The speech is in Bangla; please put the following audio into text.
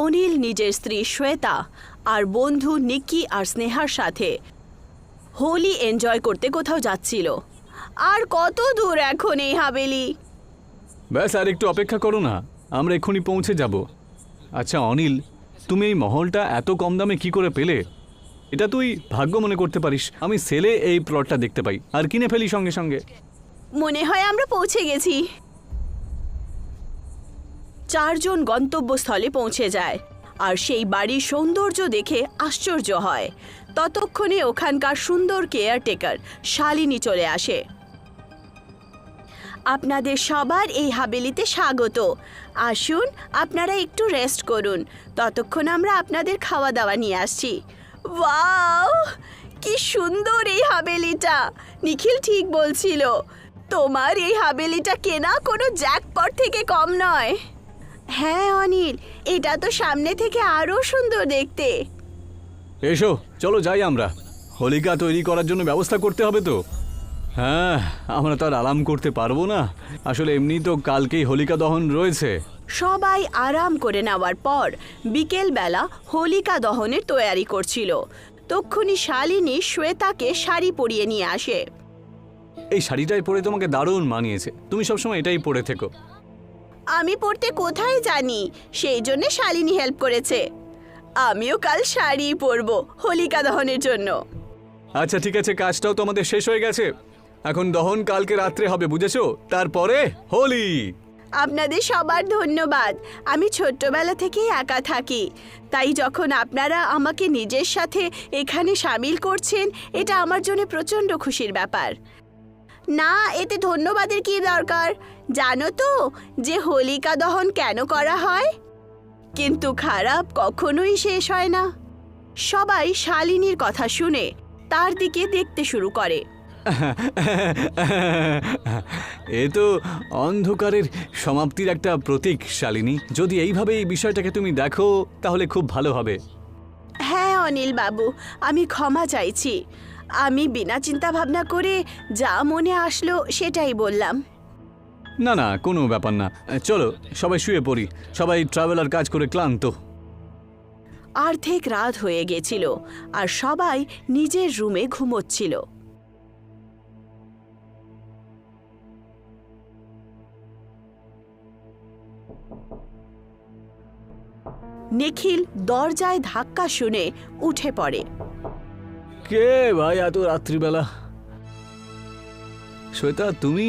অনিল নিজের স্ত্রী শ্বেতা আর বন্ধু নিকি আর স্নেহার সাথে হোলি এনজয় করতে কোথাও যাচ্ছিল। আর কত দূর এখন এই হাভেলি? ব্যাস আর একটু অপেক্ষা করো না, আমরা এক্ষুনি পৌঁছে যাব। আচ্ছা অনিল, তুমি এই মহলটা এত কম দামে কি করে পেলে? এটা তুই ভাগ্য মনে করতে পারিস। আমি সেলে এই প্লটটা দেখতে পাই আর কিনে ফেলি সঙ্গে সঙ্গে। মনে হয় আমরা পৌঁছে গেছি। চারজন গন্তব্যস্থলে পৌঁছে যায় আর সেই বাড়ির সৌন্দর্য দেখে আশ্চর্য হয়। ততক্ষণে ওখানকার সুন্দর কেয়ারটেকার শালিনী চলে আসে। আপনাদের সবার এই হাভেলিতে স্বাগত। আসুন, আপনারা একটু রেস্ট করুন, ততক্ষণ আমরা আপনাদের খাওয়া দাওয়া নিয়ে আসছি। ওয়াও, কি সুন্দর এই হাভেলিটা! নিখিল ঠিক বলছিল, তোমার এই হাভেলিটা কেনা কোনো জ্যাকপট থেকে কম নয়। হ্যাঁ অনিল, এটা তো সামনে থেকে আরো সুন্দর দেখতে। এসো চলো যাই, আমরা হোলিকা তৈরি করার জন্য ব্যবস্থা করতে হবে তো। হ্যাঁ, আমরা তো আর আরাম করতে পারবো না, আসলে এমনি তো কালকেই হোলিকা দহন রয়েছে। সবাই আরাম করে নেওয়ার পর বিকেলবেলা হোলিকা দহনের তৈয়ারি করছিল। তক্ষুনি শালিনী শ্বেতাকে শাড়ি পরিয়ে নিয়ে আসে। এই শাড়িটাই পরে তোমাকে দারুণ মানিয়েছে, তুমি সবসময় এটাই পরে থেকো। আমি পড়তে কোথায় জানি, সেই জন্য শালিনী হেল্প করেছে। আমিও কাল শাড়ি পরবো হোলিকা দহনের জন্য। আচ্ছা ঠিক আছে, কাজটাও তো আমাদের শেষ হয়ে গেছে। এখন দহন কালকে রাত্রে হবে, বুঝেছো? তারপরে হোলি। আপনাদের সবার ধন্যবাদ। আমি ছোট্টবেলা থেকেই একা থাকি, তাই যখন আপনারা আমাকে নিজের সাথে এখানে সামিল করছেন, এটা আমার জন্য প্রচণ্ড খুশির ব্যাপার। না, এতে ধন্যবাদের কি দরকার? জানো তো যে হোলিকা দহন কেন করা হয়? কিন্তু খারাপ কখনোই শেষ হয় না। সবাই শালিনীর কথা শুনে তার দিকে দেখতে শুরু করে। এ তো অন্ধকারের সমাপ্তির একটা প্রতীক শালিনী। যদি এইভাবে এই বিষয়টাকে তুমি দেখো তাহলে খুব ভালো হবে। হ্যাঁ অনিল বাবু, আমি ক্ষমা চাইছি। আমি বিনা চিন্তা ভাবনা করে যা মনে আসলো সেটাই বললাম। না না, কোনো ব্যাপার না। চলো সবাই শুয়ে পড়ি, সবাই ট্রাভেলার কাজ করে ক্লান্ত। অর্ধেক রাত হয়ে গেছিল আর সবাই নিজের রুমে ঘুমোচ্ছিল। নিখিল দরজায় ধাক্কা শুনে উঠে পড়ে। কে ভাই এত রাত্রিবেলা? শ্বেতা তুমি?